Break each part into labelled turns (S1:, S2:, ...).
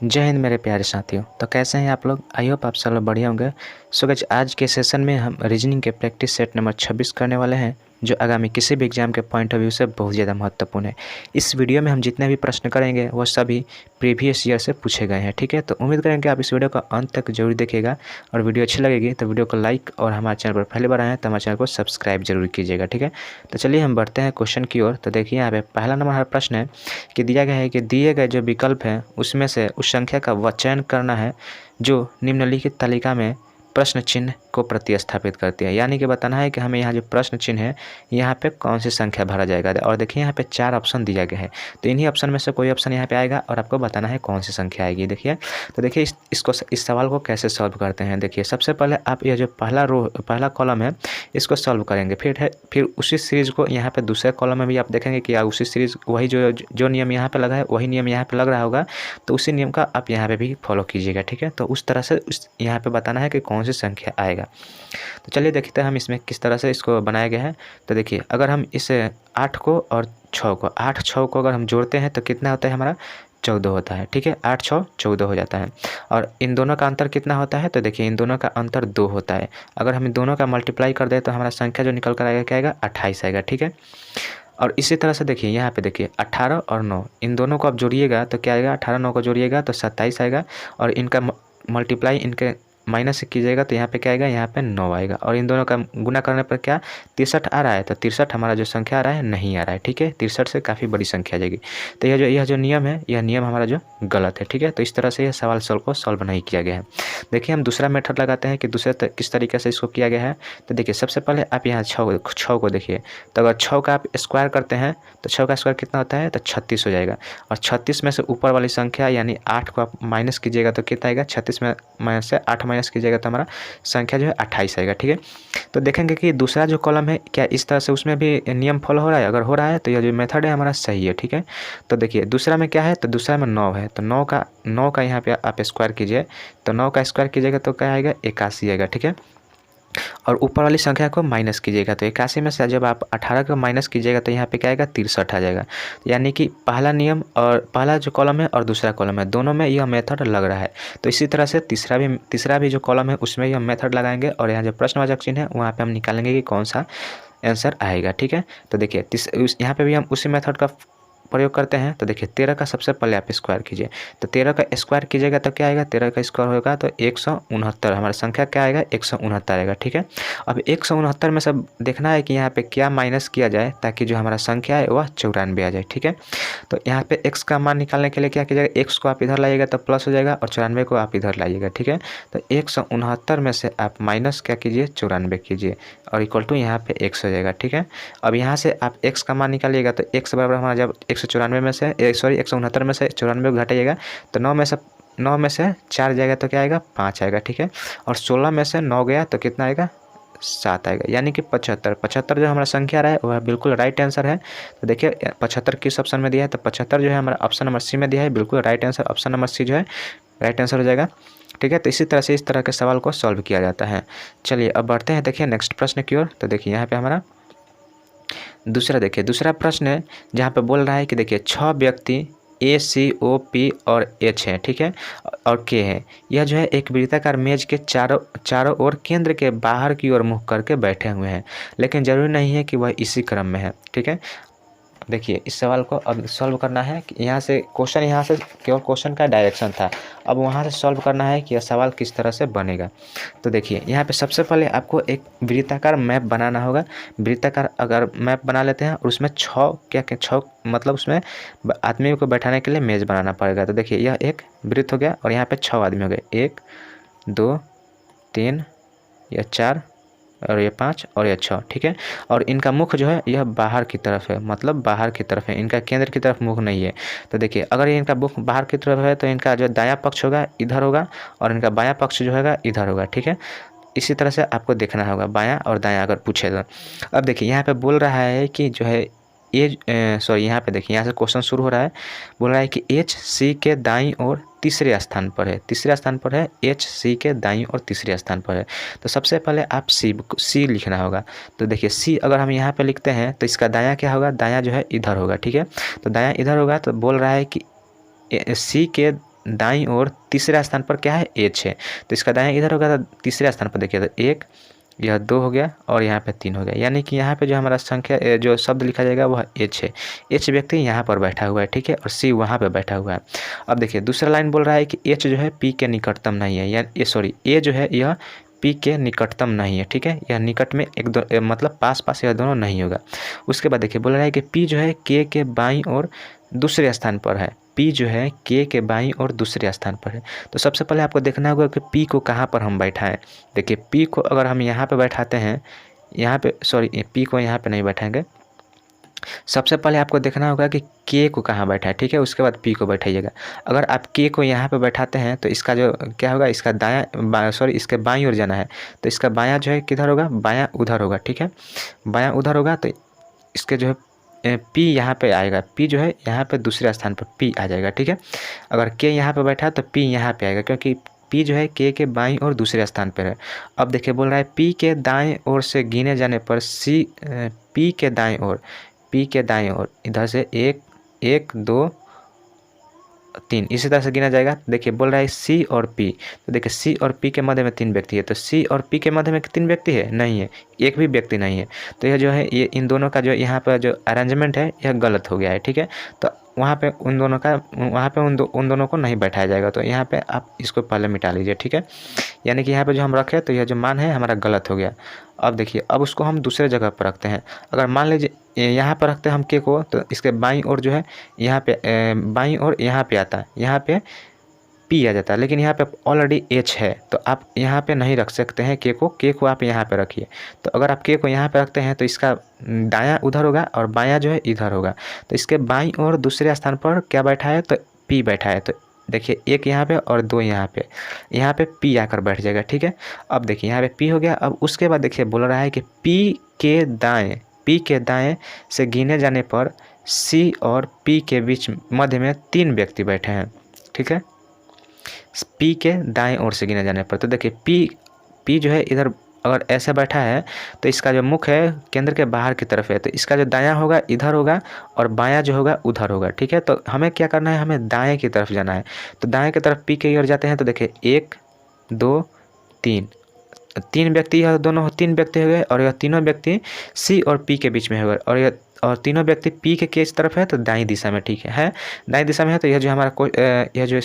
S1: जय हिंद मेरे प्यारे साथियों। तो कैसे हैं आप लोग? आई होप आप सब लोग बढ़िया होंगे। सो गाइस, आज के सेशन में हम रीजनिंग के प्रैक्टिस सेट नंबर 26 करने वाले हैं, जो आगामी किसी भी एग्जाम के पॉइंट ऑफ व्यू से बहुत ज़्यादा महत्वपूर्ण है। इस वीडियो में हम जितने भी प्रश्न करेंगे वो सभी प्रीवियस ईयर से पूछे गए हैं, ठीक है। तो उम्मीद करेंगे आप इस वीडियो को अंत तक जरूर देखिएगा, और वीडियो अच्छी लगेगी तो वीडियो को लाइक और हमारे चैनल पर पहली बार आए तो हमारे चैनल को सब्सक्राइब जरूर कीजिएगा, ठीक है। तो चलिए हम बढ़ते हैं क्वेश्चन की ओर। तो देखिए यहाँ पे पहला नंबर हमारा प्रश्न है कि दिया गया है कि दिए गए जो विकल्प हैं उसमें से उस संख्या का चयन करना है जो निम्नलिखित तालिका में प्रश्न चिन्ह को प्रतिस्थापित करती है। यानी कि बताना है कि हमें यहाँ जो प्रश्न चिन्ह है यहाँ पे कौन सी संख्या भरा जाएगा। और देखिए यहाँ पे 4 ऑप्शन दिया गया है, तो इन्हीं ऑप्शन में से कोई ऑप्शन यहाँ पे आएगा और आपको बताना है कौन सी संख्या आएगी। देखिए, तो देखिए इस सवाल को कैसे सॉल्व करते हैं। देखिए, सबसे पहले आप यह जो पहला कॉलम है इसको सॉल्व करेंगे। फिर उसी सीरीज़ को यहाँ पे दूसरे कॉलम में भी आप देखेंगे कि उसी सीरीज़ वही जो नियम यहाँ पे लगा है वही नियम यहाँ पे लग रहा होगा, तो उसी नियम का आप यहाँ पे भी फॉलो कीजिएगा, ठीक है। तो उस तरह से यहाँ पे बताना है कि कौन सी संख्या आएगा। तो चलिए देखते हैं हम इसमें किस तरह से इसको बनाया गया है। तो देखिए, अगर हम इस 8 को और 6 को 8 6 को अगर हम जोड़ते हैं तो कितना होता है हमारा 14 होता है, ठीक है। 8 6 14 हो जाता है। और इन दोनों का अंतर कितना होता है? तो देखिए, इन दोनों का अंतर 2 होता है। अगर हम इन दोनों का मल्टीप्लाई कर दें तो हमारा संख्या जो निकल कर आएगा क्या आएगा? 28 आएगा, ठीक है। और इसी तरह से देखिए यहाँ पे देखिए 18 और 9 इन दोनों को आप जोड़िएगा तो क्या आएगा? 18 9 को जोड़िएगा तो 27 आएगा, और इनका मल्टीप्लाई इनके माइनस से कीजिएगा तो यहाँ पे क्या आएगा? यहाँ पे 9 आएगा। और इन दोनों का गुना करने पर क्या 63 आ रहा है, तो 63 हमारा जो संख्या आ रहा है नहीं आ रहा है, ठीक है। 63 से काफ़ी बड़ी संख्या आ जाएगी। तो यह जो नियम है यह नियम हमारा जो गलत है, ठीक है। तो इस तरह से यह सवाल को सॉल्व नहीं किया गया है। देखिए, हम दूसरा मेथड लगाते हैं कि किस तरीके से इसको किया गया है। तो देखिए, सबसे पहले आप यहाँ 6 को देखिए। तो अगर 6 का आप स्क्वायर करते हैं तो 6 का स्क्वायर कितना होता है? तो 36 हो जाएगा। और 36 में से ऊपर वाली संख्या यानी 8 को आप माइनस कीजिएगा तो कितना आएगा? 36 में माइनस से 8 माइनस कीजिएगा तो हमारा संख्या जो है 28 आएगा, ठीक है। तो देखेंगे कि दूसरा जो कॉलम है क्या इस तरह से उसमें भी नियम फॉलो हो रहा है। अगर हो रहा है तो यह जो मेथड है हमारा सही है, ठीक है। तो देखिए, दूसरा में क्या है? तो दूसरा में 9 है, तो 9 का यहाँ पे आप स्क्वायर कीजिए। तो 9 का स्क्वायर कीजिएगा तो क्या आएगा? 81 आएगा, ठीक है। और ऊपर वाली संख्या को माइनस कीजिएगा तो 81 में से जब आप 18 को माइनस कीजिएगा तो यहाँ पे क्या आएगा? 63 आ जाएगा। यानी कि पहला नियम और पहला जो कॉलम है और दूसरा कॉलम है दोनों में यह मेथड लग रहा है। तो इसी तरह से तीसरा भी जो कॉलम है उसमें यह मेथड लगाएंगे, और यहाँ जो प्रश्नवाचक चिन्ह है वहाँ पर हम निकालेंगे कि कौन सा आंसर आएगा, ठीक है। तो देखिए, यहाँ पर भी हम उसी मेथड का प्रयोग करते हैं। तो देखिए, 13 का सबसे पहले आप स्क्वायर कीजिए। तो 13 का स्क्वायर कीजिएगा तो क्या आएगा? 13 का स्क्वायर होगा तो 169, हमारा संख्या क्या आएगा? 169 आएगा, ठीक है। अब 169 में सब देखना है कि यहाँ पे क्या माइनस किया जाए ताकि जो हमारा संख्या है वह 94 आ जाए, ठीक है। तो यहाँ पे x का मान निकालने के लिए क्या कीजिएगा? x को आप इधर लाइएगा तो प्लस हो जाएगा, और 94 को आप इधर लाइएगा, ठीक है। तो 169 में से आप माइनस क्या कीजिए? 94 कीजिए, और इक्वल टू यहाँ पे x हो जाएगा, ठीक है। अब यहाँ से आप x का मान निकालिएगा तो x बराबर हमारा जब 194 में से 169 में से 94 को घटाइएगा तो 9 में से 4 जाएगा तो क्या आएगा? 5 आएगा, ठीक है। और 16 में से 9 गया तो कितना आएगा? 7 आएगा, यानी कि 75 जो हमारा संख्या रहा है वह बिल्कुल राइट आंसर है। तो देखिए, 75 किस ऑप्शन में दिया है? तो 75 जो है हमारा ऑप्शन नंबर सी में दिया है, बिल्कुल right answer. Option number C जो है राइट आंसर हो जाएगा, ठीक है। तो इसी तरह से इस तरह के सवाल को सॉल्व किया जाता है। चलिए अब बढ़ते हैं देखिए नेक्स्ट प्रश्न की ओर। तो देखिए यहाँ पे हमारा दूसरा प्रश्न है जहाँ पे बोल रहा है कि देखिए 6 व्यक्ति A C O P और H है, ठीक है, और K है। यह जो है एक वृत्ताकार मेज के चारों ओर केंद्र के बाहर की ओर मुख करके बैठे हुए हैं, लेकिन जरूरी नहीं है कि वह इसी क्रम में है, ठीक है। देखिए, इस सवाल को अब सॉल्व करना है कि यहाँ से केवल क्वेश्चन का डायरेक्शन था, अब वहाँ से सॉल्व करना है कि यह सवाल किस तरह से बनेगा। तो देखिए, यहाँ पे सबसे पहले आपको एक वृत्ताकार मैप बनाना होगा। वृत्ताकार अगर मैप बना लेते हैं और उसमें 6 मतलब उसमें आदमी को बैठाने के लिए मेज़ बनाना पड़ेगा। तो देखिए, यह एक वृत्त हो गया और यहाँ पे 6 आदमी हो गए, 1 2 3 या 4 और ये 5 और ये 6, ठीक है। और इनका मुख जो है यह बाहर की तरफ है, मतलब बाहर की तरफ है, इनका केंद्र की तरफ मुख नहीं है। तो देखिए, अगर ये इनका मुख बाहर की तरफ है तो इनका जो दायां पक्ष होगा इधर होगा, और इनका बायां पक्ष जो होगा इधर होगा, ठीक है। इसी तरह से आपको देखना होगा बायां और दायां अगर पूछे तो। अब देखिए, यहाँ पे बोल रहा है कि जो है यहाँ पे देखिए, यहाँ से क्वेश्चन शुरू हो रहा है। बोल रहा है कि H C के दाईं ओर तीसरे स्थान पर है। H C के दाईं ओर तीसरे स्थान पर है। तो सबसे पहले आप C लिखना होगा। तो देखिए, C अगर हम यहाँ पे लिखते हैं तो इसका दायां क्या होगा? दायां जो है इधर होगा, ठीक है। तो दायां इधर होगा, तो बोल रहा है कि C के दाईं ओर तीसरे स्थान पर क्या है, एच है। तो इसका दायां इधर होगा तो तीसरे स्थान पर देखिए तो 1, यह 2 हो गया और यहाँ पे 3 हो गया। यानी कि यहाँ पे जो हमारा संख्या जो शब्द लिखा जाएगा वह एच है। एच व्यक्ति यहाँ पर बैठा हुआ है, ठीक है, और सी वहाँ पे बैठा हुआ है। अब देखिए दूसरा लाइन बोल रहा है कि एच जो है पी के निकटतम नहीं है, या ए जो है यह पी के निकटतम नहीं है, ठीक है, यह निकट में एक दो मतलब पास पास यह दोनों नहीं होगा। उसके बाद देखिए बोल रहा है कि पी जो है के बाईं ओर दूसरे स्थान पर है। पी जो है के बाईं ओर दूसरे स्थान पर है। तो सबसे पहले आपको देखना होगा कि पी को कहाँ पर हम बैठाएं। देखिए पी को अगर हम यहाँ पे बैठाते हैं, यहाँ पे पी को यहाँ पे नहीं बैठाएंगे। सबसे पहले आपको देखना होगा कि के को कहाँ बैठाएं, ठीक है, उसके बाद पी को बैठाइएगा। अगर आप के को यहाँ पे बैठाते हैं तो इसका जो क्या होगा, इसका इसके बाईं ओर जाना है, तो इसका बायां जो है किधर होगा, बायां उधर होगा, ठीक है, बायां उधर होगा। तो इसके जो है पी यहाँ पे आएगा, पी जो है यहाँ पे दूसरे स्थान पर पी आ जाएगा, ठीक है। अगर के यहाँ पे बैठा तो पी यहाँ पे आएगा, क्योंकि पी जो है के बाईं ओर दूसरे स्थान पर है। अब देखिए बोल रहा है पी के दाएं ओर से गिने जाने पर पी के दाएं ओर इधर से 1 1 2 3 इसी तरह से गिना जाएगा। देखिए बोल रहा है सी और पी, तो देखिए सी और पी के मध्य में 3 व्यक्ति है। तो सी और पी के मध्य में 3 व्यक्ति है, नहीं है, एक भी व्यक्ति नहीं है। तो यह जो है ये इन दोनों का जो यहाँ पर जो अरेंजमेंट है यह गलत हो गया है, ठीक है। तो वहाँ पे उन दोनों को नहीं बैठाया जाएगा। तो यहाँ पे आप इसको पहले मिटा लीजिए, ठीक है। यानी कि यहाँ पे जो हम रखे तो यह जो मान है हमारा गलत हो गया। अब देखिए अब उसको हम दूसरे जगह पर रखते हैं। अगर मान लीजिए यहाँ पर रखते हैं हम के को, तो इसके बाईं ओर जो है यहाँ पे बाईं ओर यहाँ पे आता है, यहाँ पे पी आ जाता है, लेकिन यहाँ पे ऑलरेडी एच है। तो आप यहाँ पे नहीं रख सकते हैं के को आप यहाँ पे रखिए। तो अगर आप के को यहाँ पे रखते हैं तो इसका दायां उधर होगा और बायां जो है इधर होगा। तो इसके बाईं ओर दूसरे स्थान पर क्या बैठा है, तो पी बैठा है। तो देखिए 1 यहाँ पे और 2 यहाँ पे पी आकर बैठ जाएगा, ठीक है। अब देखिए यहाँ पे पी हो गया। अब उसके बाद देखिए बोल रहा है कि पी के दाएं से गिने जाने पर सी और पी के बीच मध्य में 3 व्यक्ति बैठे हैं, ठीक है, पी के दाएं ओर से गिने जाने पर। तो देखिए पी जो है इधर अगर ऐसे बैठा है तो इसका जो मुख है केंद्र के बाहर की तरफ है, तो इसका जो दायां होगा इधर होगा और बायां जो होगा उधर होगा, ठीक है। तो हमें क्या करना है, हमें दाएं की तरफ जाना है। तो दाएं की तरफ पी के ओर जाते हैं तो देखिए 1 2 3 व्यक्ति, यह दोनों 3 व्यक्ति हो गए और यह तीनों व्यक्ति सी और पी के बीच में हो गए, और तीनों व्यक्ति पी के किस तरफ है, तो दाईं दिशा में, ठीक है दाईं दिशा में है। तो यह जो हमारा यह जो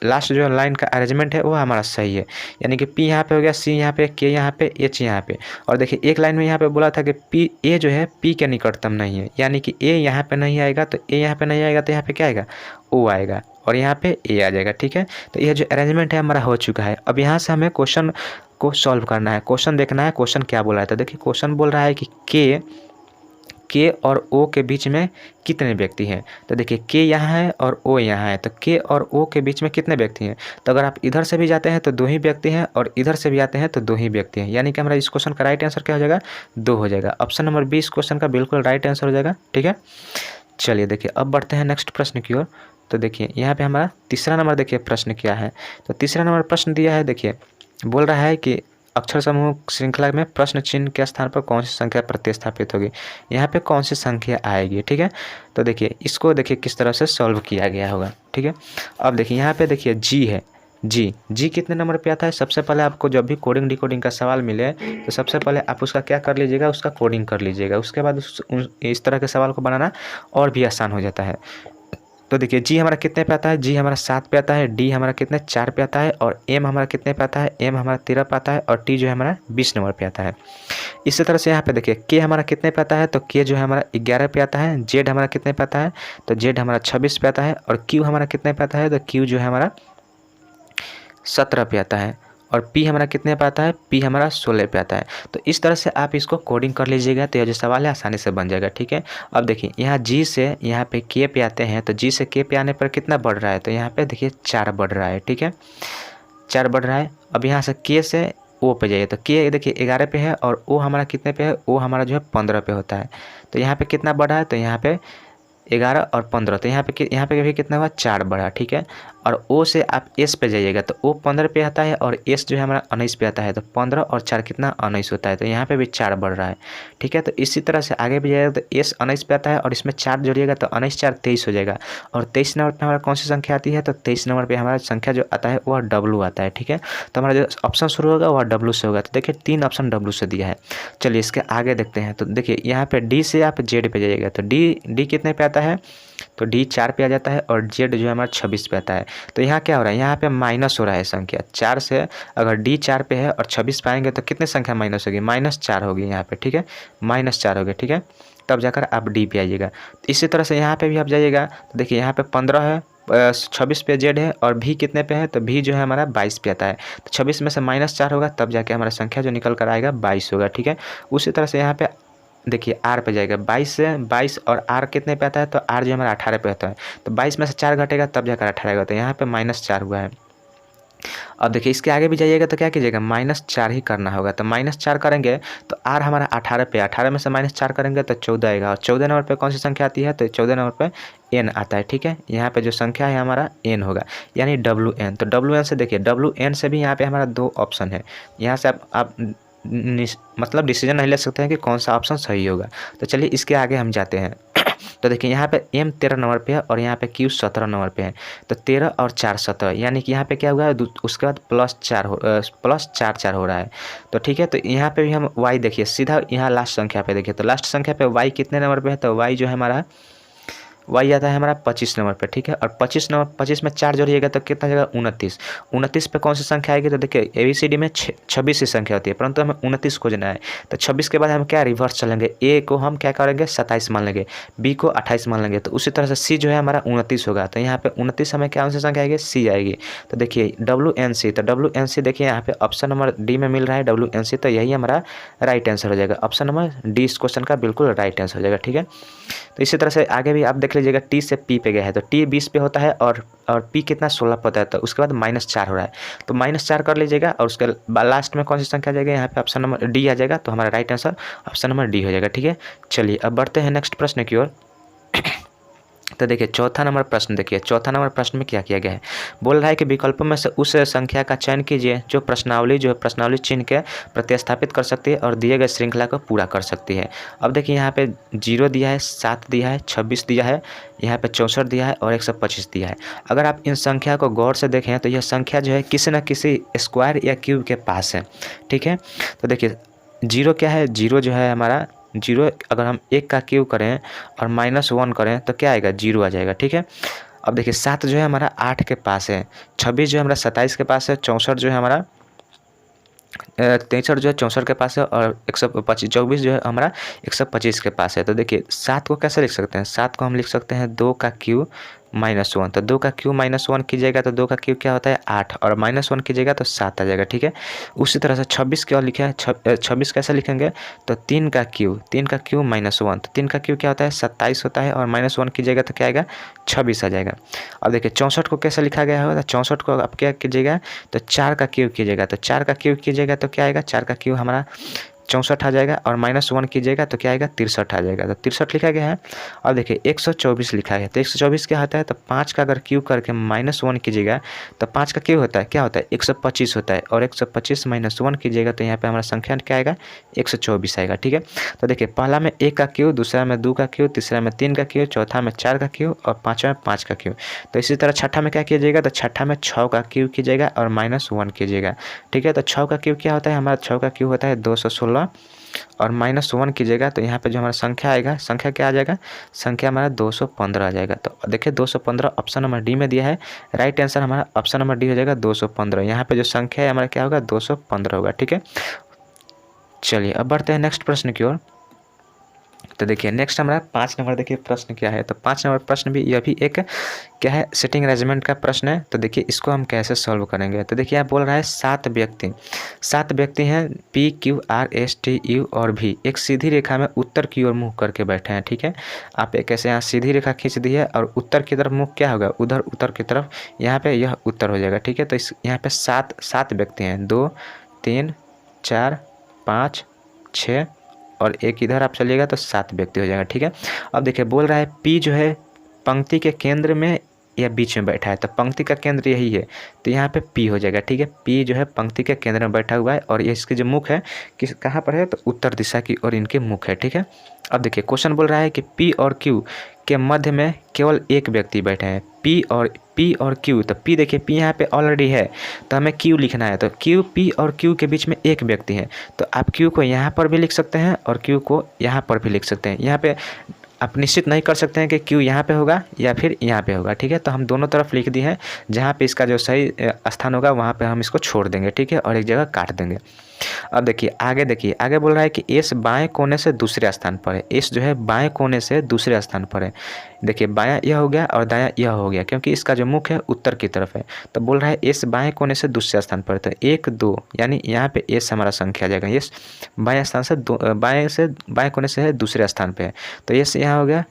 S1: लास्ट जो लाइन का अरेंजमेंट है वो हमारा सही है। यानी कि पी यहाँ पे हो गया, सी यहाँ पे, के यहाँ पे, एच यहाँ पे। और देखिए एक लाइन में यहाँ पे बोला था कि पी ए जो है पी के निकटतम नहीं है, यानी कि ए यहाँ पे नहीं आएगा। तो ए यहाँ पे नहीं आएगा तो यहाँ पे क्या आएगा, ओ आएगा, और यहाँ पे ए आ जाएगा, ठीक है। तो यह जो अरेंजमेंट है हमारा हो चुका है। अब यहाँ से हमें क्वेश्चन को सॉल्व करना है, क्वेश्चन देखना है, क्वेश्चन क्या बोल रहा है। तो देखिए क्वेश्चन बोल रहा है कि के और ओ के बीच में कितने व्यक्ति हैं। तो देखिए के यहाँ है और ओ यहाँ है, तो के और ओ के बीच में कितने व्यक्ति हैं। तो अगर आप इधर से भी जाते हैं तो 2 ही व्यक्ति हैं, और इधर से भी आते हैं तो 2 ही व्यक्ति हैं। यानी कि हमारा इस क्वेश्चन का राइट आंसर क्या हो जाएगा, 2 हो जाएगा। ऑप्शन नंबर 20 क्वेश्चन का बिल्कुल राइट आंसर हो जाएगा, ठीक है। चलिए देखिए अब बढ़ते हैं नेक्स्ट प्रश्न की ओर। तो देखिए यहाँ पे हमारा तीसरा नंबर देखिए प्रश्न क्या है। तो तीसरा नंबर प्रश्न दिया है, देखिए बोल रहा है कि अक्षर समूह श्रृंखला में प्रश्न चिन्ह के स्थान पर कौन सी संख्या प्रतिस्थापित होगी, यहाँ पे कौन सी संख्या आएगी, ठीक है। तो देखिए इसको देखिए किस तरह से सॉल्व किया गया होगा, ठीक है। अब देखिए यहाँ पे देखिए जी है, जी कितने नंबर पे आता है। सबसे पहले आपको जब भी कोडिंग डिकोडिंग का सवाल मिले तो सबसे पहले आप उसका क्या कर लीजिएगा, उसका कोडिंग कर लीजिएगा। उसके बाद इस तरह के सवाल को बनाना और भी आसान हो जाता है। तो देखिए जी हमारा कितने पे आता है, जी हमारा 7 पे आता है, डी हमारा कितने 4 पे आता है, और एम हमारा कितने पे आता है, एम हमारा 13 पे आता है, और टी जो है हमारा 20 नंबर पे आता है। इसी तरह से यहाँ पे देखिए के हमारा कितने पे आता है, तो के जो है हमारा 11 पे आता है, जेड हमारा कितने पे आता है, तो जेड हमारा 26 पे आता है, और क्यू हमारा कितने पे आता है, तो क्यू जो है हमारा 17 पे आता है, और पी हमारा कितने पे आता है, पी हमारा 16 पे आता है। तो इस तरह से आप इसको कोडिंग कर लीजिएगा तो यह जो सवाल है आसानी से बन जाएगा, ठीक है। अब देखिए यहाँ जी से यहाँ पे के पे आते हैं, तो जी से के पे आने पर कितना बढ़ रहा है, तो यहाँ पे देखिए 4 बढ़ रहा है, ठीक है, 4 बढ़ रहा है। अब यहाँ से के से ओ पे जाइए, तो के देखिए 11 पे है, और ओ हमारा कितने पे है, ओ हमारा जो है 15 पे होता है। तो यहाँ पे कितना बढ़ा है, तो यहाँ पे 11 और 15, तो यहाँ पे भी कितना हुआ, 4 बढ़ा, ठीक है। और ओ से आप एस पे जाइएगा तो ओ 15 पे आता है और एस जो है हमारा 19 पे आता है। तो 15 और 4 कितना 19 होता है। तो यहाँ पे भी 4 बढ़ रहा है। ठीक है, तो इसी तरह से आगे भी जाएगा तो एस 19 पे आता है और इसमें 4 जोड़िएगा तो 19 4 23 हो जाएगा। और 23 नंबर पर हमारा कौन सी संख्या आती है, तो 23 नंबर पर हमारा संख्या जो आता है वह डब्लू आता है। ठीक है, तो हमारा जो ऑप्शन शुरू होगा वह डब्लू से होगा। तो देखिए 3 ऑप्शन डब्लू से दिया है। चलिए इसके आगे देखते हैं। तो देखिए यहाँ पे डी से आप जेड पे जाइएगा तो डी कितने पे आता है, तो डी 4 पे आ जाता है और जेड जो है हमारा 26 पे आता है। तो यहाँ क्या हो रहा है, यहाँ पे माइनस हो रहा है संख्या 4 से। अगर डी 4 पे है और 26 पे आएंगे तो कितने संख्या माइनस होगी, -4 होगी यहाँ पे। ठीक है, -4 होगी। ठीक है, तब जाकर आप डी पे आइएगा। इसी तरह से यहाँ पे भी आप जाइएगा तो देखिए यहाँ पे 15 है, 26 पे जेड है और भी कितने पे है, तो भी जो है हमारा 22 पे आता है। तो 26 में से -4 होगा तब जाके हमारा संख्या जो निकल कर आएगा 22 होगा। ठीक है, उसी तरह से यहाँ पे देखिए आर पे जाएगा 22 से 22 और आर कितने पे आता है, तो आर जो हमारा 18 पे आता है। तो 22 में से 4 घटेगा तब जाकर 18 होता है। यहाँ पे -4 हुआ है। अब देखिए इसके आगे भी जाइएगा तो क्या कीजिएगा, -4 ही करना होगा। तो -4 करेंगे तो आर हमारा 18 पे, 18 में से -4 करेंगे तो 14 आएगा। और 14 नंबर पे कौन सी संख्या आती है, तो 14 नंबर पे एन आता है। ठीक है, यहाँ पे जो संख्या है हमारा एन होगा, यानी WN। तो WN से देखिए WN से भी यहाँ पे हमारा 2 ऑप्शन है। यहाँ से आप मतलब डिसीजन नहीं ले सकते हैं कि कौन सा ऑप्शन सही होगा। तो चलिए इसके आगे हम जाते हैं। तो देखिए यहाँ पे M 13 नंबर पे है और यहाँ पे Q 17 नंबर पे है। तो 13 और 4 17, यानी कि यहाँ पे क्या हुआ है, उसके बाद +4 हो रहा है। तो ठीक है, तो यहाँ पे भी हम Y देखिए सीधा यहाँ लास्ट संख्या पे देखिए। तो लास्ट संख्या पे Y कितने नंबर पे है, तो Y जो है हमारा Y आता है हमारा 25 नंबर पे। ठीक है, और 25 में 4 जोड़िएगा तो कितना जाएगा 29। 29 पे कौन सी संख्या आएगी, तो देखिए ABCD में 26 की संख्या होती है, परंतु हमें 29 खोजना है। तो 26 के बाद हम क्या रिवर्स चलेंगे, A को हम क्या करेंगे 27 मान लेंगे, B को 28 मान लेंगे। तो उसी तरह से C जो है हमारा 29 होगा। तो यहाँ पे 29 हमें क्या सी संख्या आएगी, C आएगी। तो देखिए WNC, तो WNC देखिए यहाँ पे ऑप्शन नंबर डी में मिल रहा है WNC। तो यही हमारा राइट आंसर हो जाएगा। ऑप्शन नंबर डी इस क्वेश्चन का बिल्कुल राइट आंसर हो जाएगा। ठीक है, तो इसी तरह से आगे भी आप देख लीजिएगा। T से P पे गया है तो T 20 पे होता है और P कितना 16 पे होता है। तो उसके बाद -4 हो रहा है तो -4 कर लीजिएगा और उसके लास्ट में कौन सी संख्या आ जाएगा, यहाँ पे ऑप्शन नंबर डी आ जाएगा। तो हमारा right answer option number D हो जाएगा। ठीक है, चलिए अब बढ़ते हैं नेक्स्ट प्रश्न की ओर। तो देखिए चौथा नंबर प्रश्न देखिए, चौथा नंबर प्रश्न में क्या किया गया है, बोल रहा है कि विकल्पों में से उस संख्या का चयन कीजिए जो प्रश्नावली चिन्ह के प्रतिस्थापित कर सकती है और दिए गए श्रृंखला को पूरा कर सकती है। अब देखिए यहाँ पे 0 दिया है, 7 दिया है, 26 दिया है, यहाँ पे 64 दिया है और 125 दिया है। अगर आप इन संख्या को गौर से देखें तो यह संख्या जो है किसी न किसी स्क्वायर या क्यूब के पास है। ठीक है, तो देखिए 0 क्या है, 0 जो है हमारा 0, अगर हम 1 का क्यूब करें और -1 करें तो क्या आएगा, 0 आ जाएगा। ठीक है, अब देखिए 7 जो है हमारा 8 के पास है, 26 जो है हमारा 27 के पास है, 64 जो है हमारा 63 जो है 64 के पास है और 24 जो है हमारा 125 के पास है। तो देखिए 7 को कैसे लिख सकते हैं, 7 को हम लिख सकते हैं 2 का क्यूब -1। तो 2 का क्यूब -1 कीजिएगा तो 2 का क्यूब क्या होता है 8 और -1 कीजिएगा तो 7 आ जाएगा। ठीक है, उसी तरह से 26 क्या लिखा है, 26 कैसे लिखेंगे, तो 3 का क्यूब -1। तो 3 का क्यूब क्या होता है 27 होता है और -1 कीजिएगा तो क्या आएगा 26 आ जाएगा। अब देखिए 64 को कैसे लिखा गया होगा, 64 को आप क्या कीजिएगा, तो 4 का क्यूब कीजिएगा। तो 4 का क्यूब कीजिएगा तो क्या आएगा, 4 का क्यूब हमारा 64 आ जाएगा और -1 कीजिएगा तो क्या आएगा 63 आ जाएगा। तो 63 लिखा गया है। और देखिए 124 लिखा है। तो 124 क्या होता है, तो 5 का अगर क्यूब करके -1 कीजिएगा तो 5 का क्यूब होता है क्या होता है 125 होता है और 125 -1 कीजिएगा तो यहाँ पे हमारा संख्या क्या आएगा 124 आएगा। ठीक है, तो देखिए पहला में 1 का क्यूब, दूसरा में 2 का क्यूब, तीसरा में 3 का क्यूब, चौथा में 4 का क्यूब और पाँचवा में 5 का क्यूब। तो इसी तरह छठा में क्या कीजिएगा, तो छठा में 6 का क्यूब कीजिएगा और -1 कीजिएगा। ठीक है, तो 6 का क्यूब क्या होता है, हमारा 6 का क्यूब होता है 216 और -1 कीजिएगा तो यहाँ पे जो हमारा संख्या आएगा, संख्या क्या आ जाएगा, संख्या हमारा 215 आ जाएगा। तो देखिए 215 ऑप्शन नंबर डी में दिया है, राइट आंसर हमारा ऑप्शन नंबर डी हो जाएगा 215। यहाँ पे जो संख्या है हमारा क्या होगा 215 होगा। ठीक है, चलिए अब बढ़ते हैं नेक्स्ट प्रश्न की ओर। तो देखिए नेक्स्ट हमारा 5 नंबर देखिए प्रश्न क्या है, तो 5 नंबर प्रश्न भी यह भी एक क्या है सिटिंग अरेंजमेंट का प्रश्न है। तो देखिए इसको हम कैसे सॉल्व करेंगे, तो देखिए आप बोल रहा है 7 व्यक्ति हैं P Q R S T U और V एक सीधी रेखा में उत्तर की ओर मुँह करके बैठे हैं। ठीक है, आप एक ऐसे यहाँ सीधी रेखा खींच दी है और उत्तर की तरफ मुँह क्या होगा, उधर उत्तर की तरफ, यहाँ पे यह उत्तर हो जाएगा। ठीक है, तो इस यहाँ पे 7 व्यक्ति हैं, 2 3 4 5 6 और एक इधर आप चलिएगा तो 7 व्यक्ति हो जाएगा। ठीक है, अब देखिए बोल रहा है P जो है पंक्ति के केंद्र में या बीच में बैठा है, तो पंक्ति का केंद्र यही है, तो यहाँ पे पी हो जाएगा। ठीक है, पी जो है पंक्ति के केंद्र में बैठा हुआ है और ये इसके जो मुख है किस कहाँ पर है, तो उत्तर दिशा की ओर इनके मुख है। ठीक है, अब देखिए क्वेश्चन बोल रहा है कि पी और क्यू के मध्य में केवल एक व्यक्ति बैठे हैं। पी और क्यू, तो पी देखिए पी यहाँ पे ऑलरेडी है, तो हमें क्यू लिखना है, तो क्यू पी और क्यू के बीच में एक व्यक्ति है, तो आप क्यू को यहाँ पर भी लिख सकते हैं और क्यू को यहाँ पर भी लिख सकते हैं। यहाँ पे आप निश्चित नहीं कर सकते हैं कि क्यू यहाँ पे होगा या फिर यहाँ पे होगा। ठीक है, तो हम दोनों तरफ लिख दिए हैं, जहाँ पे इसका जो सही स्थान होगा वहाँ पे हम इसको छोड़ देंगे। ठीक है, और एक जगह काट देंगे। अब देखिए आगे बोल रहा है कि एस बाएं कोने से दूसरे स्थान पर है। एस जो है बाएं कोने से दूसरे स्थान पर है। देखिए बायां यह हो गया और दायां यह हो गया, क्योंकि इसका जो मुख है उत्तर की तरफ है, तो बोल रहा है एस बाएं कोने से दूसरे स्थान पर, तो 1 2 यानी यहाँ पे एस हमारा संख्या आ जाएगा। एस बाएं स्थान से बाएं कोने से है दूसरे स्थान पे है, तो एस यहाँ हो गया,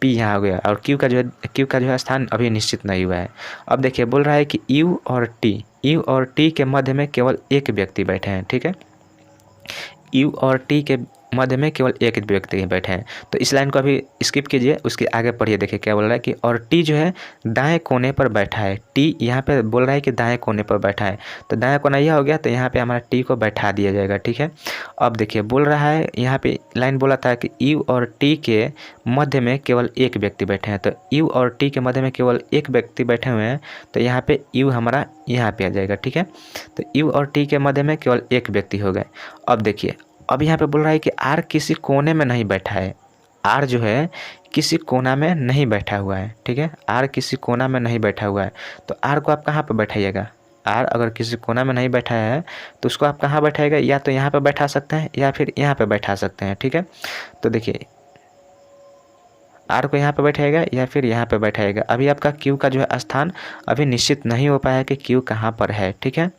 S1: पी यहाँ हो गया, और क्यू का जो है स्थान अभी निश्चित नहीं हुआ है। अब देखिए बोल रहा है कि यू और टी के मध्य में केवल एक व्यक्ति बैठे हैं। ठीक है, यू और टी के मध्य में केवल एक व्यक्ति बैठे हैं, तो इस लाइन को अभी स्किप कीजिए, उसके आगे पढ़िए। देखिए क्या बोल रहा है कि और टी जो है दाएं कोने पर बैठा है। टी यहाँ पे बोल रहा है कि दाएं कोने पर बैठा है, तो दाएं कोना यह हो गया, तो यहाँ पे हमारा टी को बैठा दिया जाएगा। ठीक है, अब देखिए बोल रहा है यहाँ पे लाइन बोला था कि यू और टी के मध्य में केवल एक व्यक्ति बैठे हैं, तो यू और टी के मध्य में केवल एक व्यक्ति बैठे हुए हैं, तो यहाँ पे यू हमारा यहाँ पे आ जाएगा। ठीक है, तो यू और टी के मध्य में केवल एक व्यक्ति हो गए। अब देखिए अब यहाँ पे बोल रहा है कि आर किसी कोने में नहीं बैठा है। आर जो है किसी कोना में नहीं बैठा हुआ है। ठीक है, आर किसी कोना में नहीं बैठा हुआ है, तो आर को आप कहाँ पर बैठाइएगा। आर अगर किसी कोना में नहीं बैठा है तो उसको आप कहाँ बैठाएगा, या तो यहाँ पे बैठा सकते हैं या फिर यहाँ पे बैठा सकते हैं। ठीक है, तो देखिए आर को यहाँ पे बैठाएगा या फिर यहाँ पे बैठाएगा। अभी आपका क्यू का जो है स्थान अभी निश्चित नहीं हो पाया है कि क्यू कहाँ पर है। ठीक है,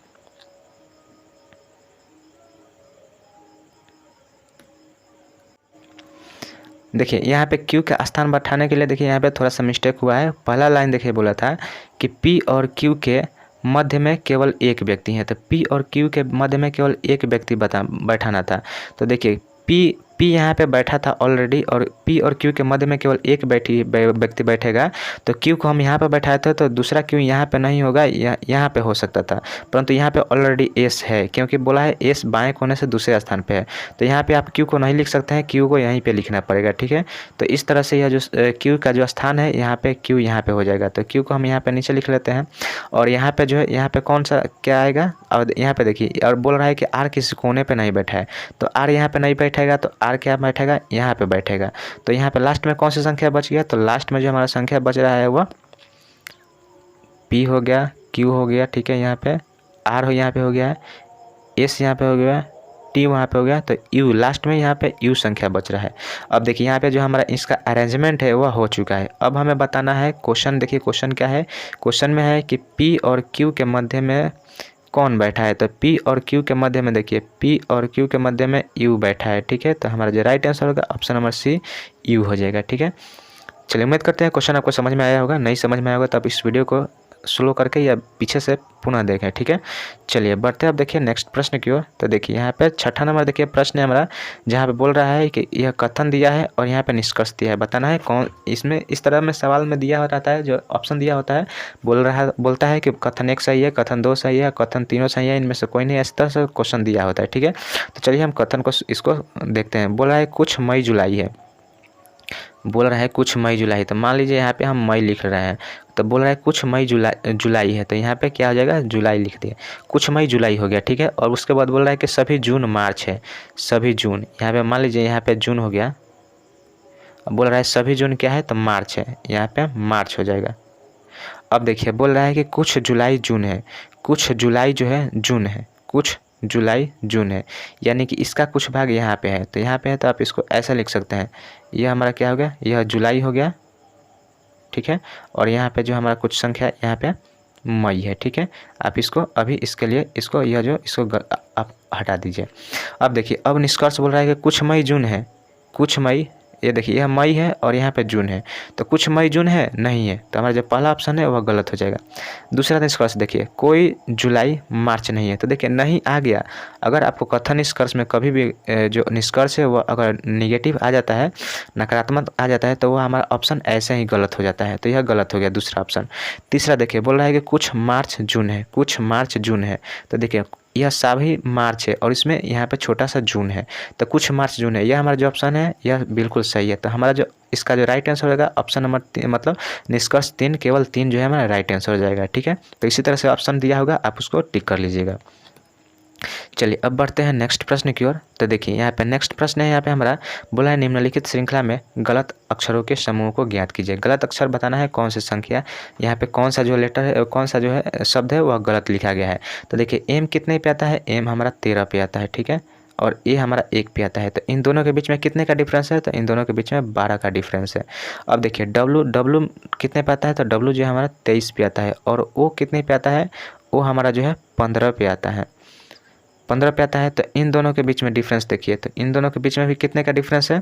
S1: देखिए यहाँ पे क्यू का स्थान बैठाने के लिए देखिए यहाँ पे थोड़ा सा मिस्टेक हुआ है। पहला लाइन देखिए बोला था कि पी और क्यू के मध्य में केवल एक व्यक्ति है, तो पी और क्यू के मध्य में केवल एक व्यक्ति बैठाना था। तो देखिए पी यहाँ पे बैठा था ऑलरेडी, और पी और क्यू के मध्य में केवल एक व्यक्ति बैठेगा, तो क्यू को हम यहाँ पे बैठाए थे, तो दूसरा क्यू यहाँ पे नहीं होगा, यहाँ पे हो सकता था, परंतु यहाँ पे ऑलरेडी एस है, क्योंकि बोला है एस बाएं कोने से दूसरे स्थान पे है, तो यहाँ पे आप क्यू को नहीं लिख सकते हैं, क्यू को यहीं पे लिखना पड़ेगा। ठीक है, तो इस तरह से यह जो क्यू का जो स्थान है यहाँ पे क्यू यहाँ पे हो जाएगा, तो क्यू को हम यहाँ पे नीचे लिख लेते हैं, और यहाँ पे जो है यहाँ पे कौन सा क्या आएगा। और यहाँ पे देखिए और बोल रहा है कि आर किसी कोने पे नहीं बैठा है, तो आर यहाँ पे नहीं बैठेगा, तो आर क्या बैठेगा, यहाँ पे बैठेगा। तो यहाँ पे लास्ट में कौन सी संख्या बच गया, तो लास्ट में जो हमारा संख्या बच रहा है वह पी हो गया, क्यू हो गया। ठीक है, यहाँ पे आर हो यहाँ पे हो गया है, एस यहाँ पे हो गया, टी वहाँ पे हो गया, तो यू लास्ट में यहाँ पे यू संख्या बच रहा है। अब देखिए यहाँ पे जो हमारा इसका अरेंजमेंट है वह हो चुका है। अब हमें बताना है क्वेश्चन। देखिए क्वेश्चन क्या है, क्वेश्चन में है कि पी और क्यू के मध्य में कौन बैठा है, तो पी और क्यू के मध्य में देखिए पी और क्यू के मध्य में यू बैठा है। ठीक है, तो हमारा जो राइट आंसर होगा ऑप्शन नंबर सी यू हो जाएगा। ठीक है, चलिए उम्मीद करते हैं क्वेश्चन आपको समझ में आया होगा। नहीं समझ में आया होगा तो आप इस वीडियो को स्लो करके या पीछे से पुनः देखें। ठीक है, चलिए बढ़ते हैं अब देखिए नेक्स्ट प्रश्न की ओर। तो देखिए यहाँ पे छठा नंबर देखिए प्रश्न है हमारा, जहाँ पे बोल रहा है कि यह कथन दिया है और यहाँ पे निष्कर्ष दिया है। बताना है कौन इसमें इस तरह में सवाल में दिया रहता है, जो ऑप्शन दिया होता है बोलता है कि कथन 1 सही है, कथन 2 सही है, कथन तीनों सही है, इनमें से कोई नहीं, इस तरह से क्वेश्चन दिया होता है। ठीक है, तो चलिए हम कथन को इसको देखते हैं। बोल रहा है कुछ मई जुलाई है, बोल रहा है कुछ मई जुलाई, तो मान लीजिए यहाँ पे हम मई लिख रहे हैं, तो बोल रहा है कुछ मई जुलाई है, तो यहाँ पे क्या हो जाएगा, जुलाई लिख दिए, कुछ मई जुलाई हो गया। ठीक है, और उसके बाद बोल रहा है कि सभी जून मार्च है, सभी जून, यहाँ पे मान लीजिए यहाँ पे जून हो गया, अब बोल रहा है सभी जून क्या है, तो मार्च है, यहाँ पे मार्च हो जाएगा। अब देखिए बोल रहा है कि कुछ जुलाई जून है, कुछ जुलाई जो है जून है, कुछ जुलाई जून है, यानी कि इसका कुछ भाग यहाँ पे है, तो यहाँ पे है, तो आप इसको ऐसा लिख सकते हैं, यह हमारा क्या हो गया, यह जुलाई हो गया। ठीक है, और यहाँ पे जो हमारा कुछ संख्या यहाँ पे मई है। ठीक है, आप इसको अभी इसके लिए इसको यह जो इसको आप हटा दीजिए। अब देखिए अब निष्कर्ष बोल रहा है कि कुछ मई जून है, कुछ मई ये देखिए यह मई है और यहाँ पे जून है, तो कुछ मई जून है नहीं है, तो हमारा जो पहला ऑप्शन है वह गलत हो जाएगा। दूसरा निष्कर्ष देखिए, कोई जुलाई मार्च नहीं है, तो देखिए नहीं आ गया। अगर आपको कथन निष्कर्ष में कभी भी जो निष्कर्ष है वह अगर निगेटिव आ जाता है, नकारात्मक आ जाता है, तो वह हमारा ऑप्शन ऐसे ही गलत हो जाता है, तो यह गलत हो गया दूसरा ऑप्शन। तीसरा देखिए बोल रहा है कि कुछ मार्च जून है, कुछ मार्च जून है, तो देखिए यह सभी मार्च है और इसमें यहाँ पे छोटा सा जून है, तो कुछ मार्च जून है, यह हमारा जो ऑप्शन है यह बिल्कुल सही है। तो हमारा जो इसका जो राइट आंसर होगा ऑप्शन नंबर 3, मतलब निष्कर्ष 3, केवल 3 जो है हमारा राइट आंसर हो जाएगा। ठीक है, तो इसी तरह से ऑप्शन दिया होगा, आप उसको टिक कर लीजिएगा। चलिए अब बढ़ते हैं नेक्स्ट प्रश्न की ओर। तो देखिए यहाँ पे नेक्स्ट प्रश्न है, यहाँ पे हमारा बोला है निम्नलिखित श्रृंखला में गलत अक्षरों के समूह को ज्ञात कीजिए। गलत अक्षर बताना है, कौन सी संख्या, यहाँ पे कौन सा जो लेटर है, कौन सा जो है शब्द है वह गलत लिखा गया है। तो देखिए एम कितने पे आता है, एम हमारा 13 पे आता है, ठीक है, और ए हमारा 1 पे आता है। तो इन दोनों के बीच में कितने का डिफरेंस है, तो इन दोनों के बीच में 12 का डिफरेंस है। अब देखिए डब्लू कितने पे आता है, तो डब्लू जो है हमारा 23 पे आता है, और ओ कितने पे आता है, ओ हमारा जो है 15 पे आता है, 15 पे आता है। तो इन दोनों के बीच में डिफरेंस देखिए, तो इन दोनों के बीच में भी कितने का डिफरेंस है,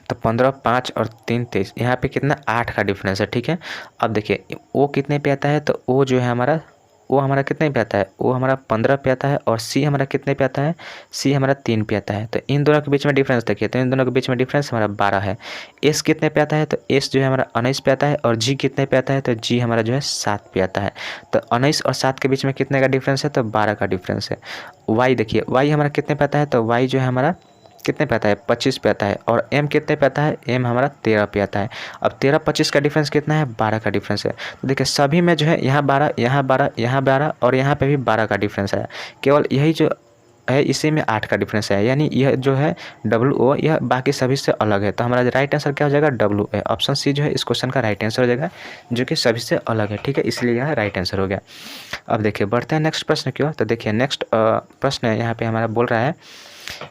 S1: तो 15, 5 और 3 23, यहाँ पे कितना 8 का डिफरेंस है। ठीक है, अब देखिए ओ कितने पे आता है, तो ओ जो है हमारा, ओ हमारा कितने पे आता है, ओ हमारा 15 पे आता है, और सी हमारा कितने पे आता है, सी हमारा 3 पे आता है। तो इन दोनों के बीच में डिफरेंस देखिए, तो इन दोनों के बीच में डिफरेंस हमारा 12 है। एस कितने पे आता है, तो एस जो है हमारा 19 पे आता है, और जी कितने पे आता है, तो जी हमारा जो है 7 पे आता है। तो 19 और 7 के बीच में कितने का डिफरेंस है, तो 12 का डिफरेंस है। वाई देखिए, वाई हमारा कितने पे आता है, तो वाई जो है हमारा कितने पे आता है, 25 पे आता है, और एम कितने पे आता है, एम हमारा 13 पे आता है। अब 13 25 का डिफरेंस कितना है, 12 का डिफरेंस है। तो देखिए सभी में जो है यहाँ 12, यहाँ 12, यहाँ 12 और यहाँ पे भी 12 का डिफरेंस है। केवल यही जो है इसी में 8 का डिफरेंस है, यानी यह जो है डब्ल्यू ओ यह बाकी सभी से अलग है। तो हमारा राइट आंसर क्या हो जाएगा, डब्ल्यू है। ऑप्शन सी जो है इस क्वेश्चन का राइट आंसर हो जाएगा, जो कि सभी से अलग है। ठीक है, इसलिए यह राइट आंसर हो गया। अब देखिए बढ़ते हैं नेक्स्ट प्रश्न की ओर। तो देखिए नेक्स्ट प्रश्न है, यहाँ पे हमारा बोल रहा है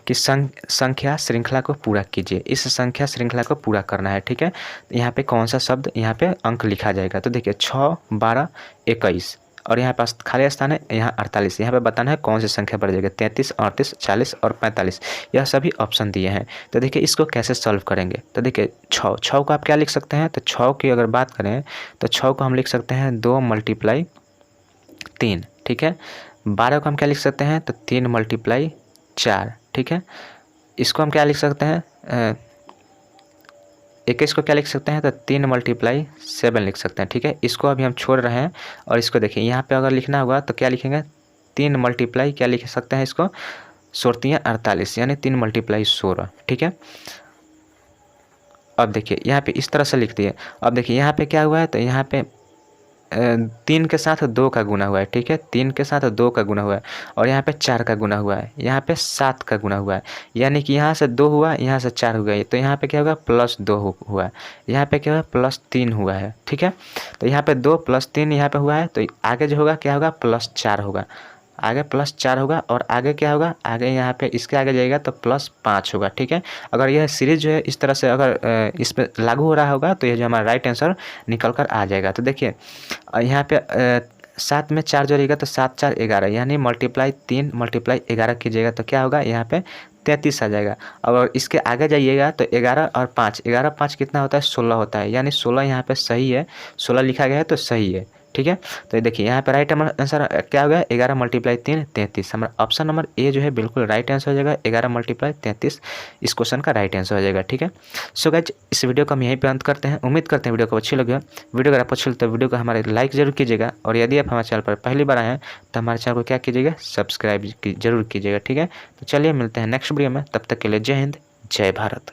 S1: कि संख्या श्रृंखला को पूरा कीजिए। इस संख्या श्रृंखला को पूरा करना है। ठीक है, यहाँ पे कौन सा शब्द, यहाँ पे अंक लिखा जाएगा। तो देखिए 6, 12, 21 और यहाँ पास खाली स्थान है, यहाँ 48। यहाँ पे बताना है कौन सी संख्या बढ़ जाएगी, 33, 38, 40 और 45। यह सभी ऑप्शन दिए हैं। तो देखिए इसको कैसे सॉल्व करेंगे। तो देखिए 6 को आप क्या लिख सकते हैं, तो 6 की अगर बात करें तो 6 को हम लिख सकते हैं 2 × 3। ठीक है, 12 को हम क्या लिख सकते हैं, तो 3 × 4। ठीक है, इसको हम क्या लिख सकते हैं, 21 को क्या लिख सकते हैं, तो 3 × 7 लिख सकते हैं। ठीक है, इसको अभी हम छोड़ रहे हैं, और इसको देखिए यहाँ पे अगर लिखना होगा तो क्या लिखेंगे, 3 × क्या लिख सकते हैं इसको, 16 48, यानी 3 × 16। ठीक है, अब देखिए यहाँ पे इस तरह से लिख दिए। अब देखिए यहाँ पे क्या हुआ है, तो यहाँ पे 3 के साथ 2 का गुना हुआ है। ठीक है, 3 के साथ 2 का गुना हुआ है, और यहाँ पे 4 का गुना हुआ है, यहाँ पे 7 का गुना हुआ है, यानी कि यहाँ से 2 हुआ, यहाँ से 4 हुआ है, तो यहाँ पे क्या होगा, +2 हुआ है, यहाँ पे क्या हुआ, +3 हुआ है। ठीक है, तो यहाँ पे 2 + 3 यहाँ पे हुआ है, तो आगे जो होगा क्या होगा, +4 होगा, आगे +4 होगा, और आगे क्या होगा, आगे यहाँ पे इसके आगे जाएगा तो +5 होगा। ठीक है, अगर यह सीरीज जो है इस तरह से अगर इस पर लागू हो रहा होगा तो यह जो हमारा राइट आंसर निकल कर आ जाएगा। तो देखिए यहाँ पे 7 में 4 जोड़िएगा तो 7 4 11, यानी मल्टीप्लाई 3 × 11 कीजिएगा तो क्या होगा, यहाँ पे 33 आ जाएगा। और इसके आगे जाइएगा तो 11 और 5, 11 5 कितना होता है, 16 होता है, यानी 16 यहाँ पे सही है, 16 लिखा गया है तो सही है। ठीक है, तो ये देखिए यहाँ पे राइट आंसर क्या हो गया, 11 × 3 33। हमारा ऑप्शन नंबर ए जो है बिल्कुल राइट आंसर हो जाएगा, 11 × 33 इस क्वेश्चन का राइट आंसर हो जाएगा। ठीक है, सो गाइस इस वीडियो को हम यहीं पे अंत करते हैं। उम्मीद करते हैं वीडियो को अच्छी लगी हो। वीडियो अगर आपको अच्छी लगी तो वीडियो को हमारे लाइक जरूर कीजिएगा, और यदि आप हमारे चैनल पर पहली बार आए हैं तो हमारे चैनल को क्या कीजिएगा, सब्सक्राइब जरूर कीजिएगा। ठीक है, तो चलिए मिलते हैं नेक्स्ट वीडियो में, तब तक के लिए जय हिंद, जय भारत।